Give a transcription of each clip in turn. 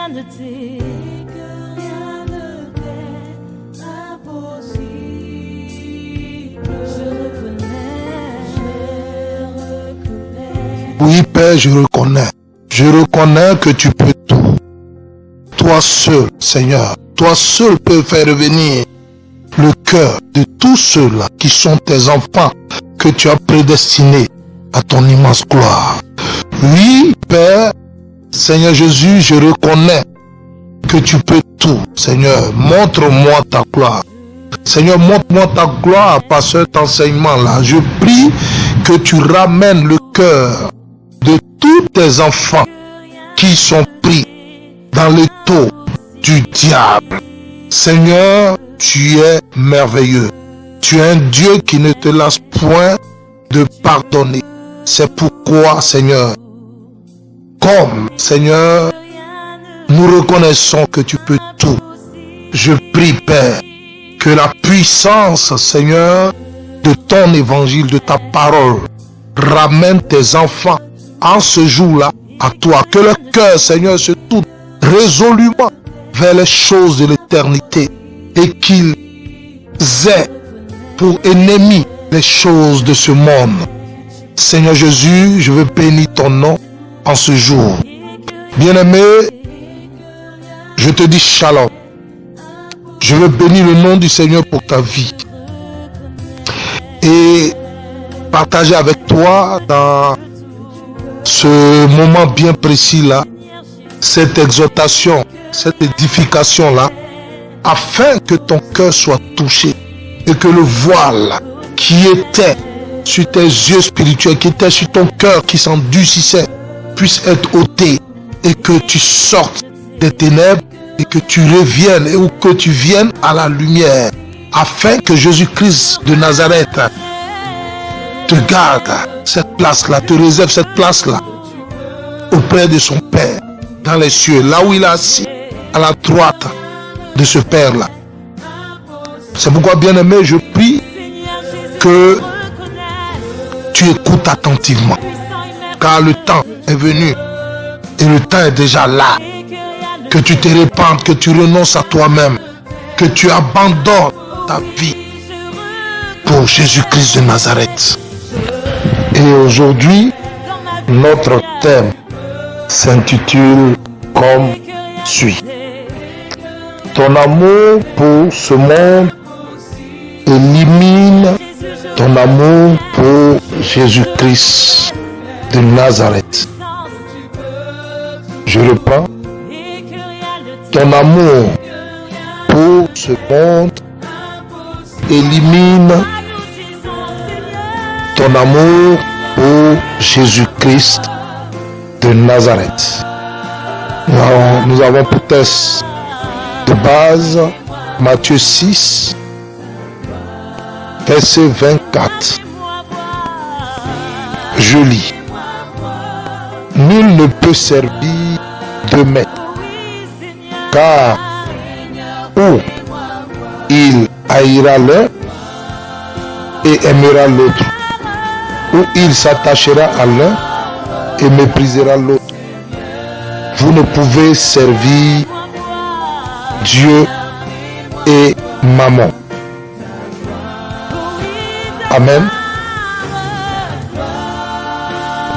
rien ne t'est impossible. Oui, Père, je reconnais. Je reconnais que tu peux tout. Toi seul, Seigneur, toi seul peux faire revenir le cœur de tous ceux-là qui sont tes enfants que tu as prédestinés à ton immense gloire. Oui, Père, Seigneur Jésus, je reconnais que tu peux tout. Seigneur, montre-moi ta gloire. Seigneur, montre-moi ta gloire par cet enseignement-là. Je prie que tu ramènes le cœur de tous tes enfants qui sont pris dans le taux du diable. Seigneur, tu es merveilleux. Tu es un Dieu qui ne te lasse point de pardonner. C'est pourquoi, Seigneur, comme, Seigneur, nous reconnaissons que tu peux tout. Je prie, Père, que la puissance, Seigneur, de ton évangile, de ta parole, ramène tes enfants en ce jour-là à toi. Que leur cœur, Seigneur, se tourne résolument vers les choses de l'éternité et qu'ils aient pour ennemis les choses de ce monde. Seigneur Jésus, je veux bénir ton nom en ce jour. Bien-aimé, je te dis shalom. Je veux bénir le nom du Seigneur pour ta vie et partager avec toi dans ce moment bien précis là, cette exhortation, cette édification là, afin que ton cœur soit touché et que le voile qui était sur tes yeux spirituels, qui était sur ton cœur, qui s'endurcissait, puisse être ôté et que tu sortes des ténèbres et que tu reviennes ou que tu viennes à la lumière, afin que Jésus-Christ de Nazareth te garde cette place-là, te réserve cette place-là auprès de son Père dans les cieux, là où il est assis à la droite de ce Père-là. C'est pourquoi, bien-aimé, je prie que tu écoutes attentivement, car le temps est venu et le temps est déjà là. Que tu te répandes, que tu renonces à toi-même, que tu abandonnes ta vie pour Jésus-Christ de Nazareth. Et aujourd'hui, notre thème s'intitule comme suit. Ton amour pour ce monde élimine ton amour pour Jésus-Christ de Nazareth. Je reprends. Ton amour pour ce monde élimine ton amour pour Jésus-Christ de Nazareth. Nous avons pour texte de base Matthieu 6, verset 24. Je lis. Nul ne peut servir deux maîtres, car ou il haïra l'un et aimera l'autre, ou il s'attachera à l'un et méprisera l'autre. Vous ne pouvez servir Dieu et Mammon. Amen.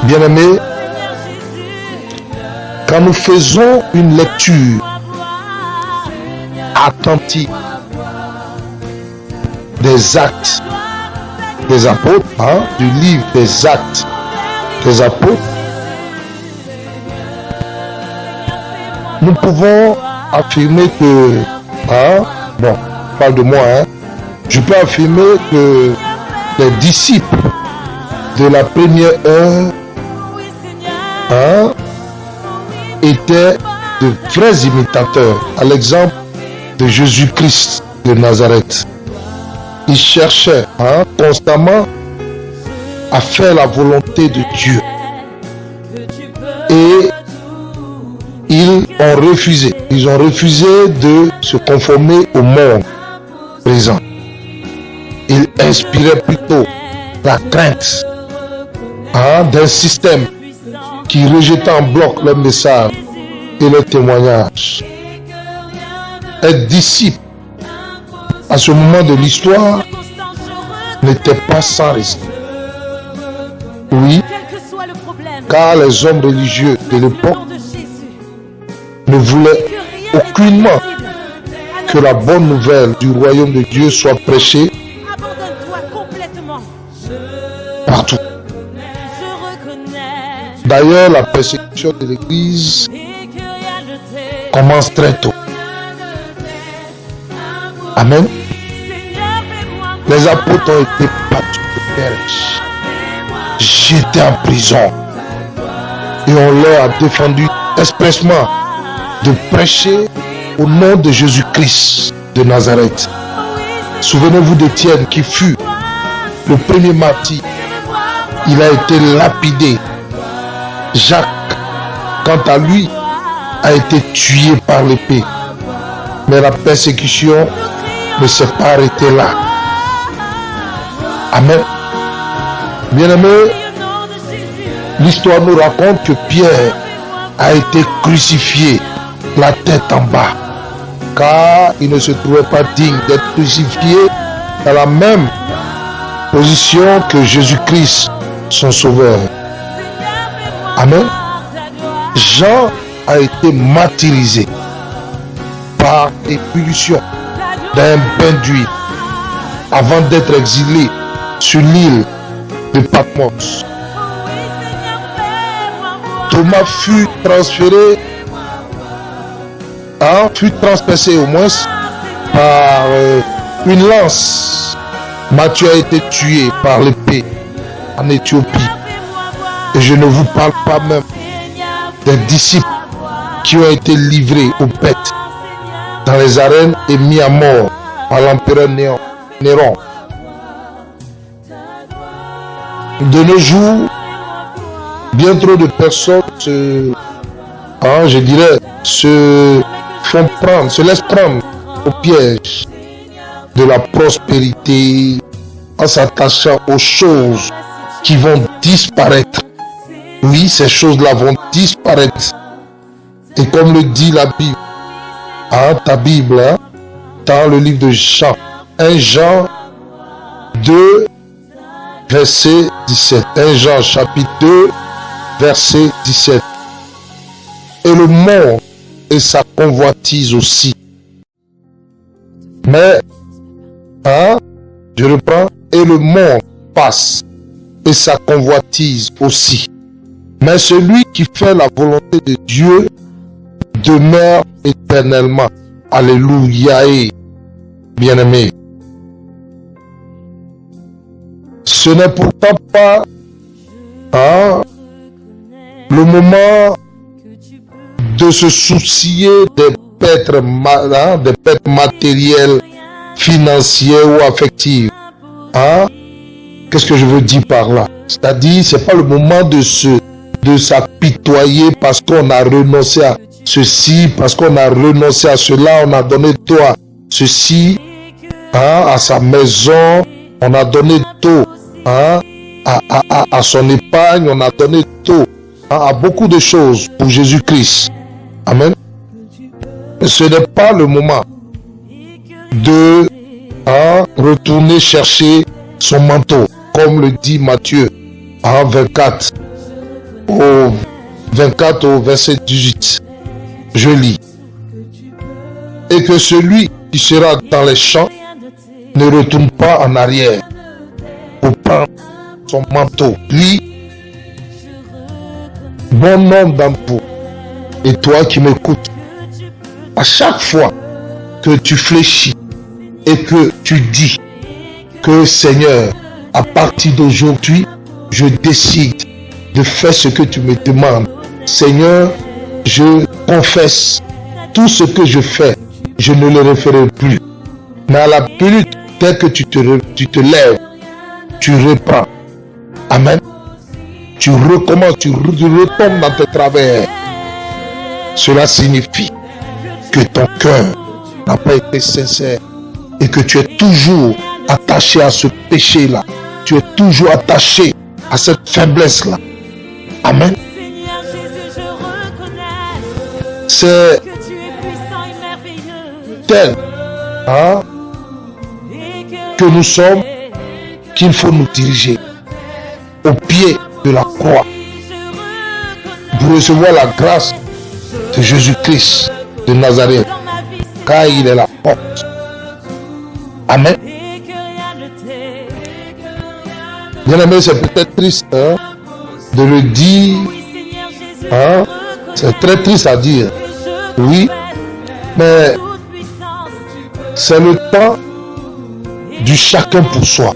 Bien-aimés, quand nous faisons une lecture attentive des actes des apôtres, du livre des actes des apôtres, nous pouvons affirmer que, parle de moi, je peux affirmer que les disciples de la première heure étaient de vrais imitateurs, à l'exemple de Jésus-Christ de Nazareth. Ils cherchaient constamment à faire la volonté de Dieu. Et ils ont refusé. Ils ont refusé de se conformer au monde présent. Ils inspiraient plutôt la crainte d'un système qui rejetait en bloc le message et le témoignage. Être disciple à ce moment de l'histoire n'était pas sans risque. Oui, car les hommes religieux de l'époque ne voulaient aucunement que la bonne nouvelle du royaume de Dieu soit prêchée partout. D'ailleurs, la persécution de l'Église commence très tôt. Amen. Les apôtres ont été battus de piège, jetés en prison, et on leur a défendu expressement de prêcher au nom de Jésus-Christ de Nazareth. Souvenez-vous d'Étienne qui fut le premier martyr. Il a été lapidé. Jacques, quant à lui, a été tué par l'épée. Mais la persécution ne s'est pas arrêtée là. Amen. Bien-aimés, l'histoire nous raconte que Pierre a été crucifié, la tête en bas, car il ne se trouvait pas digne d'être crucifié dans la même position que Jésus-Christ, son sauveur. Amen. Jean a été martyrisé par ébullition d'un bain d'huile avant d'être exilé sur l'île de Patmos. Thomas fut transféré, fut transpercé au moins par une lance. Matthieu a été tué par l'épée en Éthiopie. Et je ne vous parle pas même des disciples qui ont été livrés aux bêtes dans les arènes et mis à mort par l'empereur Néron. De nos jours, bien trop de personnes se laissent prendre au piège de la prospérité en s'attachant aux choses qui vont disparaître. Oui, ces choses-là vont disparaître. Et comme le dit la Bible, ta Bible, dans le livre de Jean, 1 Jean 2, verset 17. 1 Jean chapitre 2, verset 17. Et le monde et sa convoitise aussi. Mais, je reprends, et le monde passe et sa convoitise aussi. Mais celui qui fait la volonté de Dieu demeure éternellement. Alléluia. Bien-aimé. Ce n'est pourtant pas le moment de se soucier des pertes matérielles, financières ou affectives. Qu'est-ce que je veux dire par là? C'est-à-dire, c'est pas le moment de s'apitoyer parce qu'on a renoncé à ceci, parce qu'on a renoncé à cela, on a donné tout à ceci, à sa maison, on a donné tout à son épargne, on a donné tout à beaucoup de choses pour Jésus-Christ. Amen. Mais ce n'est pas le moment de retourner chercher son manteau, comme le dit Matthieu 24 au verset 18. Je lis. Et que celui qui sera dans les champs ne retourne pas en arrière pour prendre son manteau. Lis. Bon homme d'entre vous, et toi qui m'écoutes, à chaque fois que tu fléchis et que tu dis que Seigneur, à partir d'aujourd'hui, je décide de faire ce que tu me demandes. Seigneur, je confesse tout ce que je fais, je ne le referai plus. Mais à la minute, dès que tu te lèves, tu reprends. Amen. Tu recommences, tu retombes dans tes travers. Cela signifie que ton cœur n'a pas été sincère et que tu es toujours attaché à ce péché-là. Tu es toujours attaché à cette faiblesse-là. Amen. C'est que tu es puissant et merveilleux. tel hein, Et que nous sommes qu'il faut nous diriger au pied de la croix pour recevoir la grâce de Jésus-Christ de Nazareth, dans ma vie, car il est la porte. Amen. et que rien ne t'est. Bien aimé, c'est peut-être triste hein, de le dire, Oui, Seigneur Jésus, hein, c'est très triste à dire, oui, mais toute puissance, c'est le temps du chacun pour soi.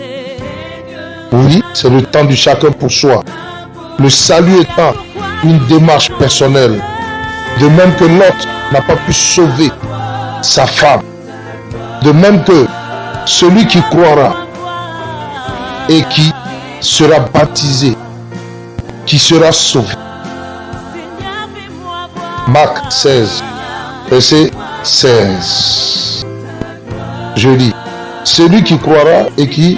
Oui, c'est le temps du chacun pour soi. Le salut étant une démarche personnelle, de même que l'autre n'a pas pu sauver sa femme, de même que celui qui croira et qui sera baptisé, qui sera sauvé. Seigneur, fais-moi voir. Marc 16, verset 16. Je lis. Celui qui croira et qui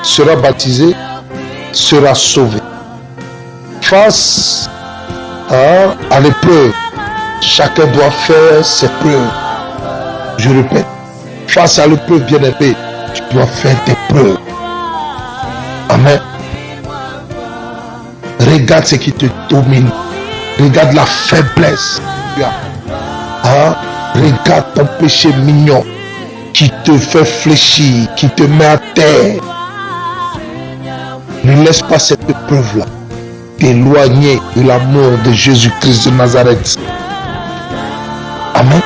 sera baptisé sera sauvé. Face à l'épreuve, chacun doit faire ses preuves. Je répète, face à l'épreuve, bien-aimé, tu dois faire tes preuves. Amen. Regarde ce qui te domine. Regarde la faiblesse. Regarde ton péché mignon qui te fait fléchir, qui te met à terre. Ne laisse pas cette épreuve-là t'éloigner de l'amour de Jésus-Christ de Nazareth. Amen.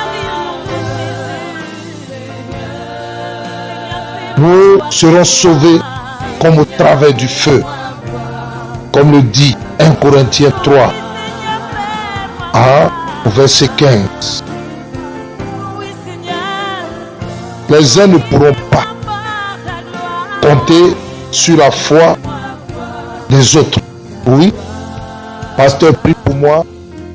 Nous serons sauvés comme au travers du feu, comme le dit 1 Corinthiens 3, au verset 15. Oui, Seigneur, Les uns ne pourront pas compter sur la foi des autres. Oui, pasteur, prie pour moi.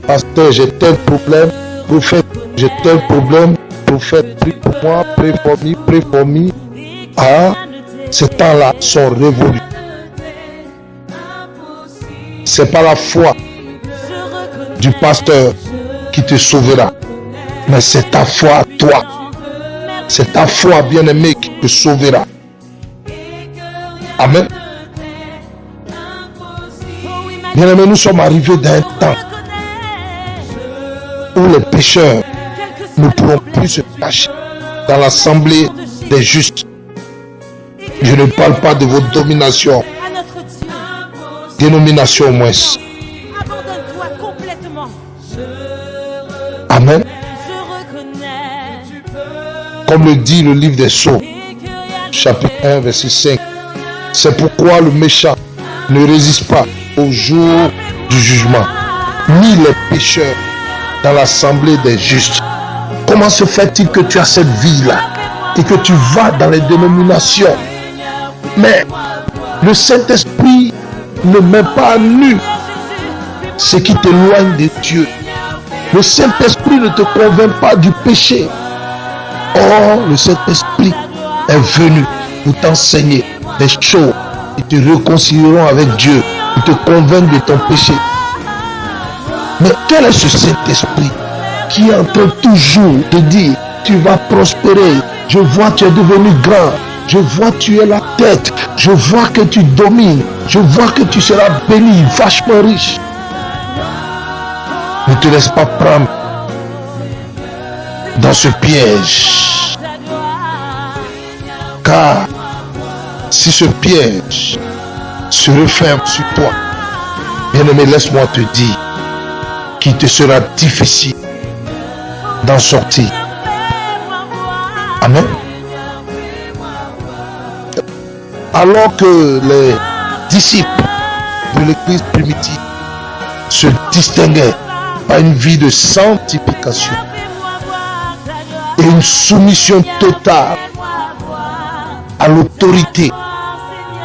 Pasteur, j'ai tel problème. Prophète, j'ai tel problème. Prophète, prie pour moi. Prie for me. Ces temps-là sont révolus. C'est pas la foi du pasteur qui te sauvera, mais c'est ta foi à toi. C'est ta foi, bien-aimé, qui te sauvera. Amen. Bien-aimé, nous sommes arrivés dans un temps où les pécheurs ne pourront plus se cacher dans l'assemblée des justes. Je ne parle pas de votre domination, à notre Dieu, dénomination au moins. abandonne-toi complètement. Amen. Je reconnais Comme le dit le livre des Sceaux, et que rien chapitre 1, verset 5. C'est pourquoi le méchant ne résiste pas au jour du jugement, ni les pécheurs dans l'assemblée des justes. Comment se fait-il que tu as cette vie-là et que tu vas dans les dénominations, mais le Saint-Esprit ne met pas à nu ce qui t'éloigne de Dieu. Le Saint-Esprit ne te convainc pas du péché. Or, le Saint-Esprit est venu pour t'enseigner des choses qui te réconcilieront avec Dieu, qui te convainquent de ton péché. Mais quel est ce Saint-Esprit qui est en train toujours de dire, tu vas prospérer, je vois tu es devenu grand, je vois tu es la tête, je vois que tu domines, je vois que tu seras béni, vachement riche. Ne te laisse pas prendre dans ce piège. Car si ce piège se referme sur toi, bien-aimé, laisse-moi te dire qu'il te sera difficile d'en sortir. Amen. Alors que les disciples de l'église primitive se distinguaient par une vie de sanctification et une soumission totale à l'autorité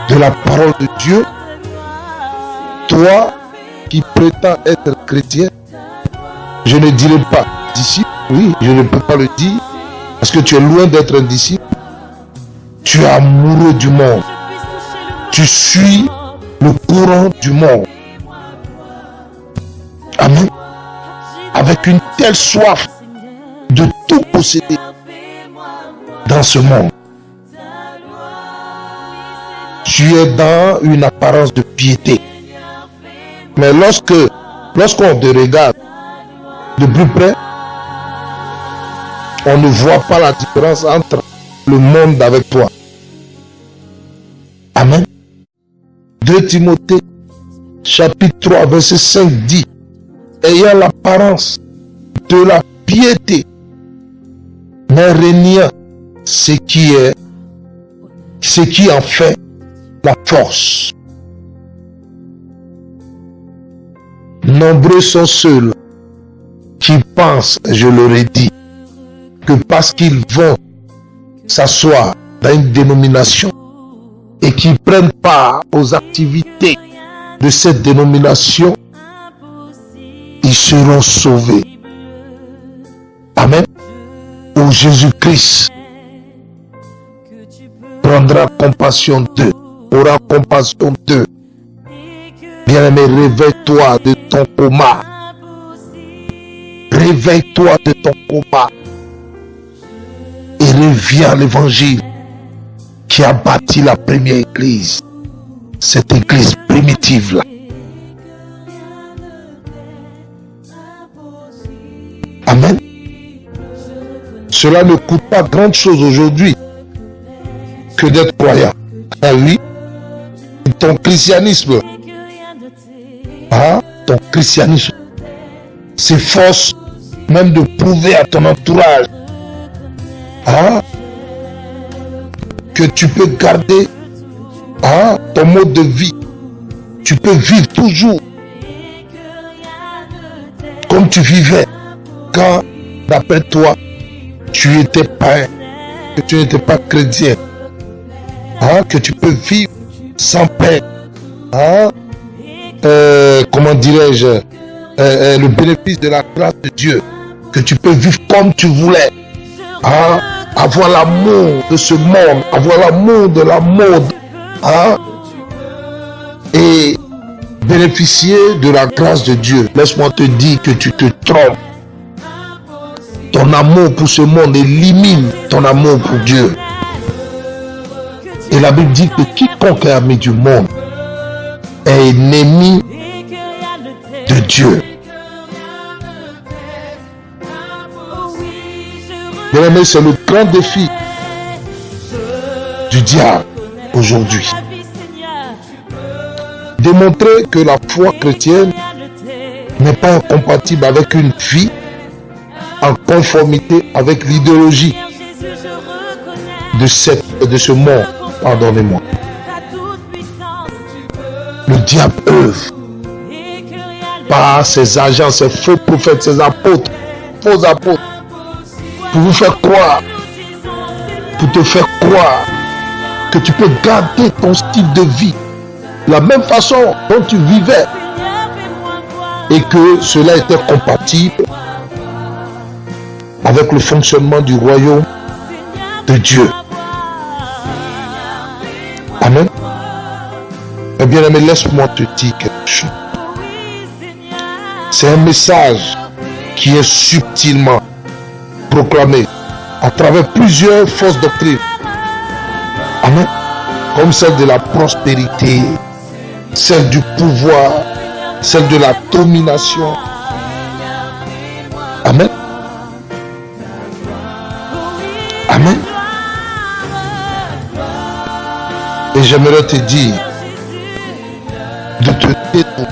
de la parole de Dieu, toi qui prétends être chrétien, je ne dirai pas disciple, oui, je ne peux pas le dire, parce que tu es loin d'être un disciple. Tu es amoureux du monde. Tu suis le courant du monde. Amen. avec une telle soif de tout posséder dans ce monde. Tu es dans une apparence de piété. Mais lorsqu'on te regarde de plus près, on ne voit pas la différence entre le monde avec toi. Amen. 2 Timothée, chapitre 3, verset 5 dit, ayant l'apparence de la piété, mais régnant ce qui en fait la force. Nombreux sont ceux qui pensent, je leur ai dit, que parce qu'ils vont s'asseoir dans une dénomination et qu'ils prennent part aux activités de cette dénomination, ils seront sauvés. Amen. Où Jésus-Christ prendra compassion d'eux, aura compassion d'eux. Bien-aimé, réveille-toi de ton coma. Réveille-toi de ton coma. Et reviens à l'évangile qui a bâti la première église. Cette église primitive là. Amen. Cela ne coûte pas grande chose aujourd'hui que d'être croyant. Ah oui. Ton christianisme. Ton christianisme s'efforce même de prouver à ton entourage que tu peux garder ton mode de vie. Tu peux vivre toujours comme tu vivais quand, d'après toi, tu étais païen, que tu n'étais pas chrétien. Que tu peux vivre sans paix. Comment dirais-je, le bénéfice de la grâce de Dieu, que tu peux vivre comme tu voulais, avoir l'amour de ce monde, avoir l'amour de la mode, et bénéficier de la grâce de Dieu. Laisse-moi te dire que tu te trompes. Ton amour pour ce monde élimine ton amour pour Dieu. Et la Bible dit que quiconque est ami du monde est ennemi de Dieu. Bien aimé, c'est le grand défi du diable aujourd'hui. Démontrer que la foi chrétienne n'est pas incompatible avec une vie en conformité avec l'idéologie de ce monde. Pardonnez-moi. Le diable œuvre par ses agents, ses faux prophètes, ses apôtres, faux apôtres, pour vous faire croire, pour te faire croire que tu peux garder ton style de vie, la même façon dont tu vivais, et que cela était compatible avec le fonctionnement du royaume de Dieu. Amen. Eh bien aimé, laisse-moi te dire quelque chose. C'est un message qui est subtilement proclamé à travers plusieurs fausses doctrines. Amen. Comme celle de la prospérité, celle du pouvoir, celle de la domination. Amen. Amen. Et j'aimerais te dire de te détourner,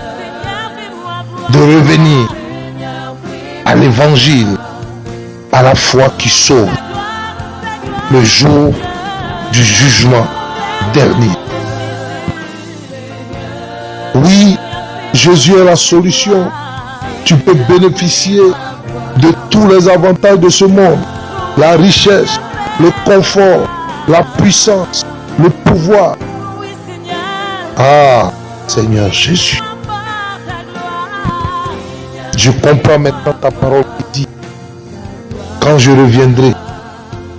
de revenir à l'évangile, à la foi qui sauve, le jour du jugement dernier. Oui, Jésus est la solution. Tu peux bénéficier de tous les avantages de ce monde, la richesse, le confort, la puissance, le pouvoir. Ah, Seigneur Jésus, je comprends maintenant ta parole qui dit, quand je reviendrai,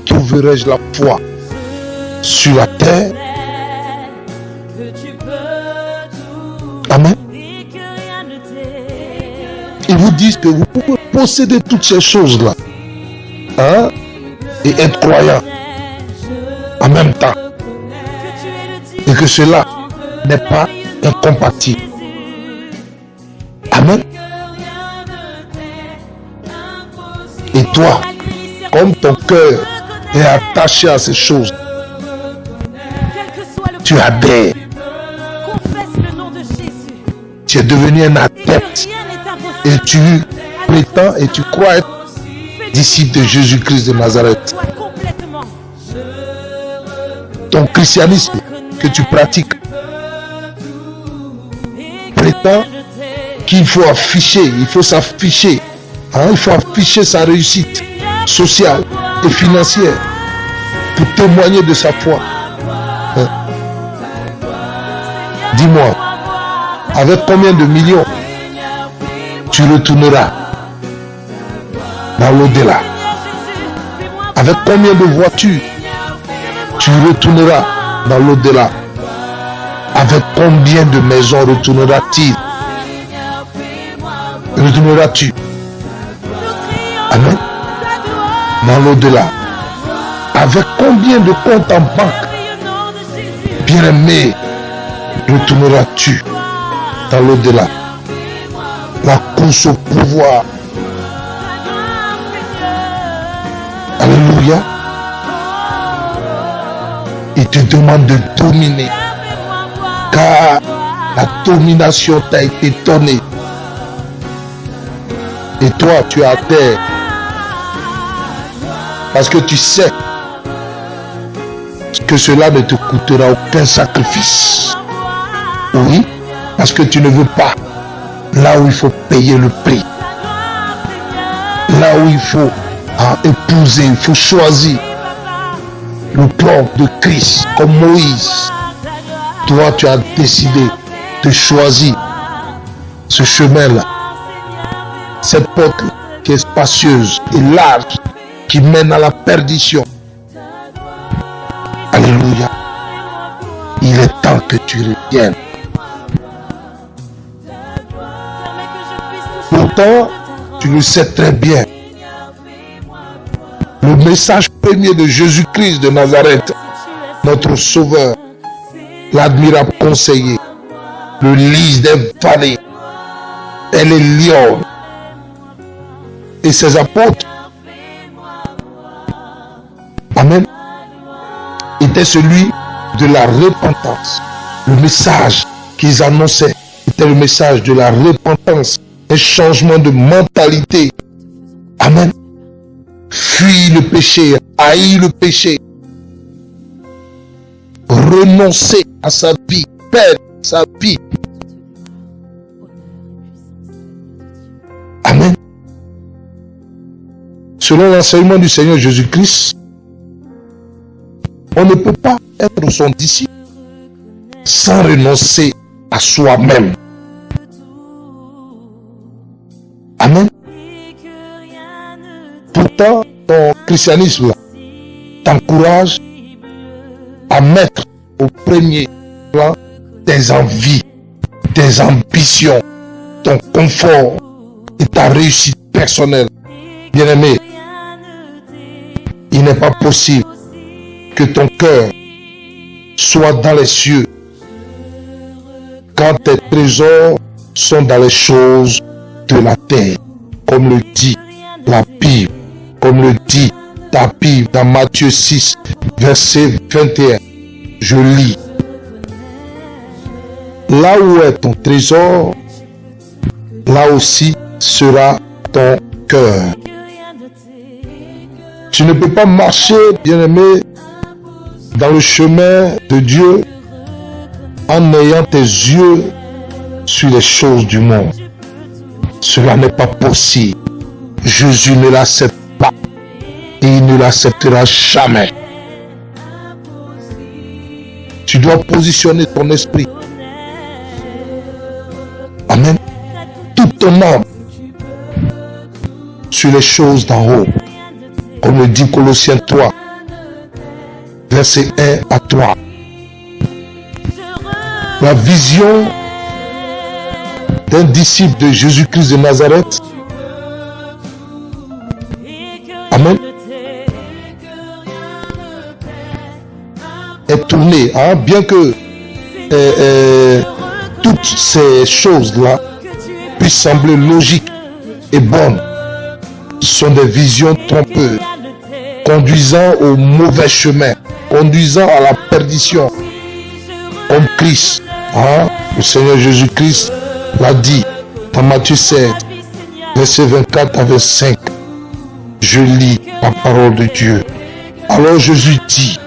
trouverai-je la foi sur la terre? Amen. Ils vous disent que vous pouvez posséder toutes ces choses-là, hein, et être croyant en même temps. Et que cela n'est pas incompatible. Amen. Et toi, comme ton cœur est attaché à ces choses, tu adhères. Tu es devenu un adepte et tu prétends et tu crois être disciple de Jésus-Christ de Nazareth. Ton christianisme que tu pratiques prétend qu'il faut afficher, il faut s'afficher, hein, il faut afficher sa réussite sociale et financière pour témoigner de sa foi. Hein. Dis-moi, avec combien de millions tu retourneras dans l'au-delà? Avec combien de voitures tu retourneras dans l'au-delà? Avec combien de maisons retourneras-tu? Amen. Dans l'au-delà. Avec combien de comptes en banque, bien-aimé, retourneras-tu dans l'au-delà? La course au pouvoir. Alléluia. Il te demande de dominer, car la domination t'a été donnée. Et toi, tu adhères parce que tu sais que cela ne te coûtera aucun sacrifice. Oui, parce que tu ne veux pas là où il faut payer le prix, là où il faut épouser, il faut choisir le plan de Christ comme Moïse. Toi, tu as décidé de choisir ce chemin-là, cette porte qui est spacieuse et large, qui mène à la perdition. Alléluia. Il est temps que tu reviennes. Pourtant, tu le sais très bien. Le message premier de Jésus-Christ de Nazareth, notre Sauveur, l'admirable conseiller, le lys des vallées et les lions et ses apôtres, amen, était celui de la repentance. Le message qu'ils annonçaient était le message de la repentance, un changement de mentalité. Amen. Fuis le péché, haïs le péché, renoncer à sa vie, perdre sa vie. Amen. Selon l'enseignement du Seigneur Jésus-Christ, on ne peut pas être son disciple sans renoncer à soi-même. Amen. Pourtant, ton christianisme t'encourage à mettre au premier plan tes envies, tes ambitions, ton confort et ta réussite personnelle. Bien-aimé, il n'est pas possible que ton cœur soit dans les cieux quand tes trésors sont dans les choses de la terre, comme le dit la Bible, comme le dit ta Bible dans Matthieu 6, verset 21. Je lis. Là où est ton trésor, là aussi sera ton cœur. Tu ne peux pas marcher, bien-aimé, dans le chemin de Dieu en ayant tes yeux sur les choses du monde. Cela n'est pas possible. Jésus ne l'accepte pas et il ne l'acceptera jamais. Tu dois positionner ton esprit. Amen. Toute ton âme sur les choses d'en haut. Comme le dit Colossiens 3, verset 1 à 3. La vision d'un disciple de Jésus-Christ de Nazareth. Amen. Est tourné, hein, bien que toutes ces choses-là puissent sembler logiques et bonnes, sont des visions trompeuses, conduisant au mauvais chemin, conduisant à la perdition. Comme Christ, hein, le Seigneur Jésus-Christ l'a dit dans Matthieu 7, verset 24 à 25. Je lis la parole de Dieu. Alors Jésus dit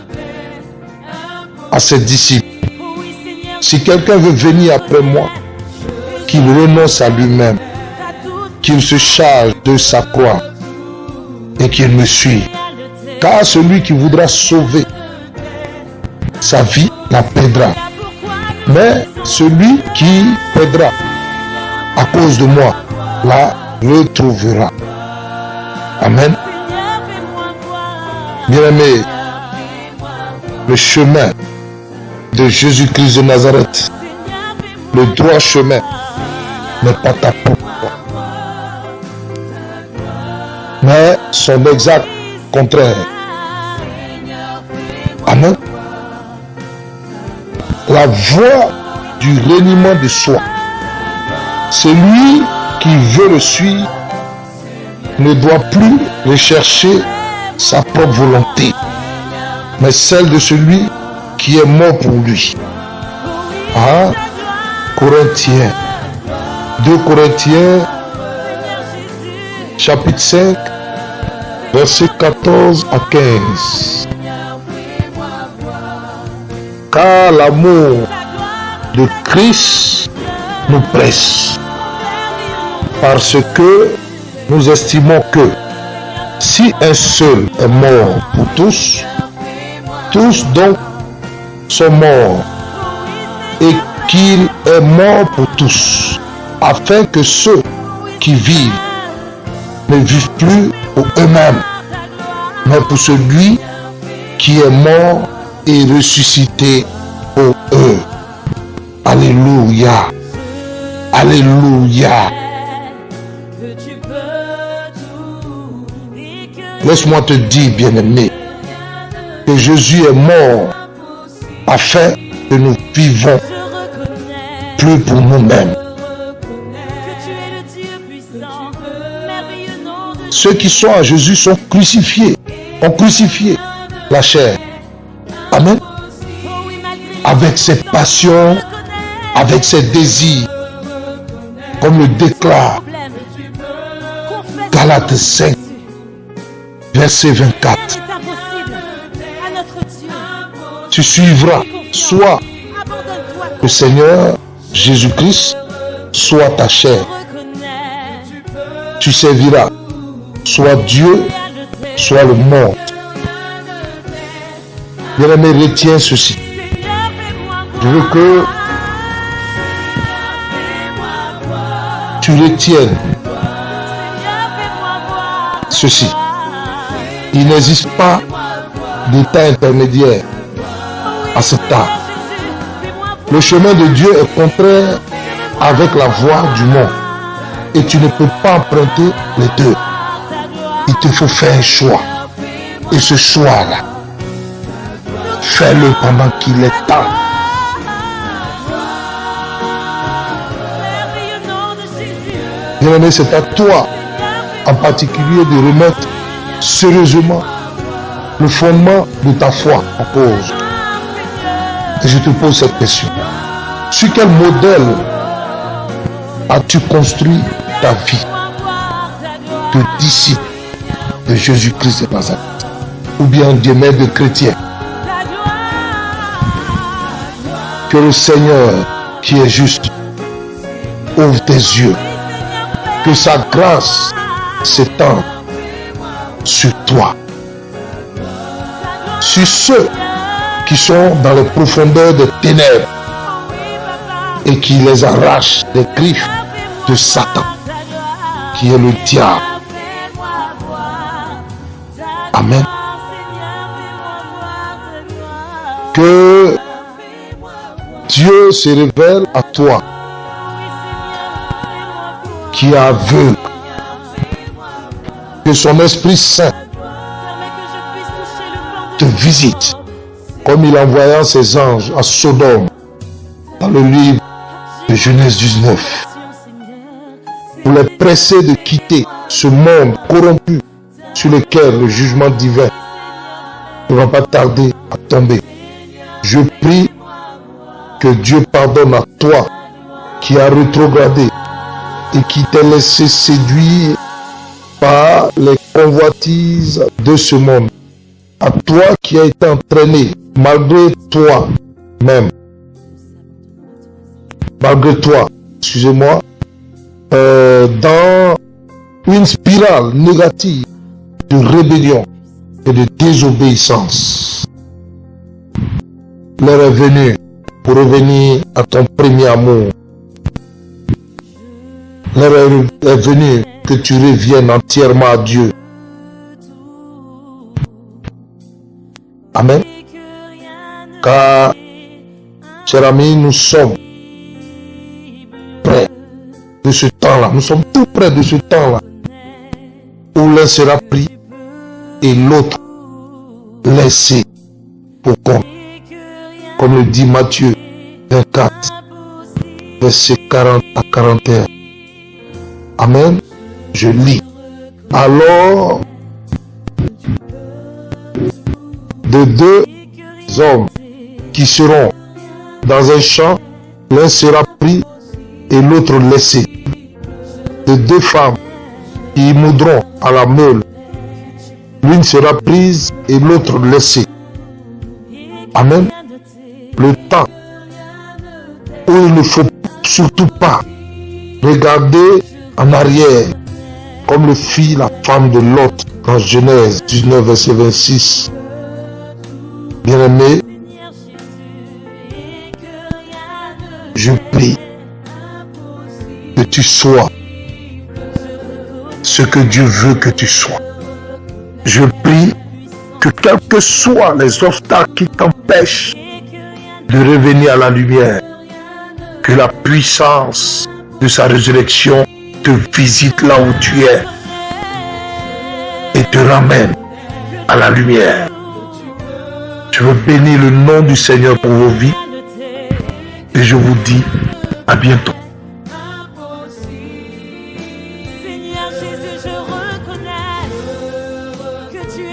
à ses disciples, si quelqu'un veut venir après moi, qu'il renonce à lui-même, qu'il se charge de sa croix et qu'il me suive. Car celui qui voudra sauver sa vie la perdra. Mais celui qui perdra à cause de moi la retrouvera. Amen. Bien-aimé, le chemin de Jésus-Christ de Nazareth, le droit chemin, n'est pas ta propre voie, mais son exact contraire. Amen. La voie du reniement de soi. Celui qui veut le suivre ne doit plus rechercher sa propre volonté, mais celle de celui qui est mort pour lui. Ah, Corinthiens, 2 Corinthiens, chapitre 5, versets 14 à 15. Car l'amour de Christ nous presse, parce que nous estimons que si un seul est mort pour tous, tous donc sont morts, et qu'il est mort pour tous, afin que ceux qui vivent ne vivent plus pour eux-mêmes, mais pour celui qui est mort et ressuscité pour eux. Alléluia. Alléluia. Laisse-moi te dire, bien-aimé, que Jésus est mort afin que nous vivons plus pour nous-mêmes. Ceux qui sont à Jésus sont crucifiés, ont crucifié la chair. Amen. Avec ses passions, avec ses désirs, comme le déclare Galates 5, verset 24. Tu suivras soit le Seigneur Jésus-Christ, soit ta chair. Tu serviras soit Dieu, soit le monde. Bien-aimé, retiens ceci. Je veux que tu retiennes ceci. Il n'existe pas d'état intermédiaire à cet art. Le chemin de Dieu est contraire avec la voie du monde. Et tu ne peux pas emprunter les deux. Il te faut faire un choix. Et ce choix-là, fais-le pendant qu'il est temps. Bien-aimé, c'est à toi en particulier de remettre sérieusement le fondement de ta foi en cause. Et je te pose cette question. Sur quel modèle as-tu construit ta vie de disciple de Jésus-Christ de Nazareth, ou bien de chrétien? Que le Seigneur qui est juste ouvre tes yeux, que sa grâce s'étende sur toi, sur ceux qui sont dans les profondeurs des ténèbres et qui les arrachent des griffes de Satan, qui est le diable. Amen. Que Dieu se révèle à toi qui est aveugle. Que son Esprit Saint Permets que je puisse toucher le plan te visite, comme il envoya ses anges à Sodome, dans le livre de Genèse 19, pour les presser de quitter ce monde corrompu sur lequel le jugement divin ne va pas tarder à tomber. Je prie que Dieu pardonne à toi qui as rétrogradé et qui t'es laissé séduire par les convoitises de ce monde. À toi qui as été entraîné malgré toi-même, malgré toi, excusez-moi, dans une spirale négative de rébellion et de désobéissance. L'heure est venue pour revenir à ton premier amour. L'heure est venue que tu reviennes entièrement à Dieu. Amen. Car, chers amis, nous sommes près de ce temps-là. Nous sommes tout près de ce temps-là où l'un sera pris et l'autre laissé au compte. Comme le dit Matthieu 24, versets 40 à 41. Amen. Je lis. Alors, de deux hommes qui seront dans un champ, l'un sera pris et l'autre laissé. De deux femmes qui moudront à la meule, l'une sera prise et l'autre laissée. Amen. Le temps où il ne faut surtout pas regarder en arrière, comme le fit la femme de Lot dans Genèse 19, verset 26. Bien-aimé, je prie que tu sois ce que Dieu veut que tu sois. Je prie que quels que soient les obstacles qui t'empêchent de revenir à la lumière, que la puissance de sa résurrection te visite là où tu es et te ramène à la lumière. Je veux bénir le nom du Seigneur pour vos vies et je vous dis à bientôt.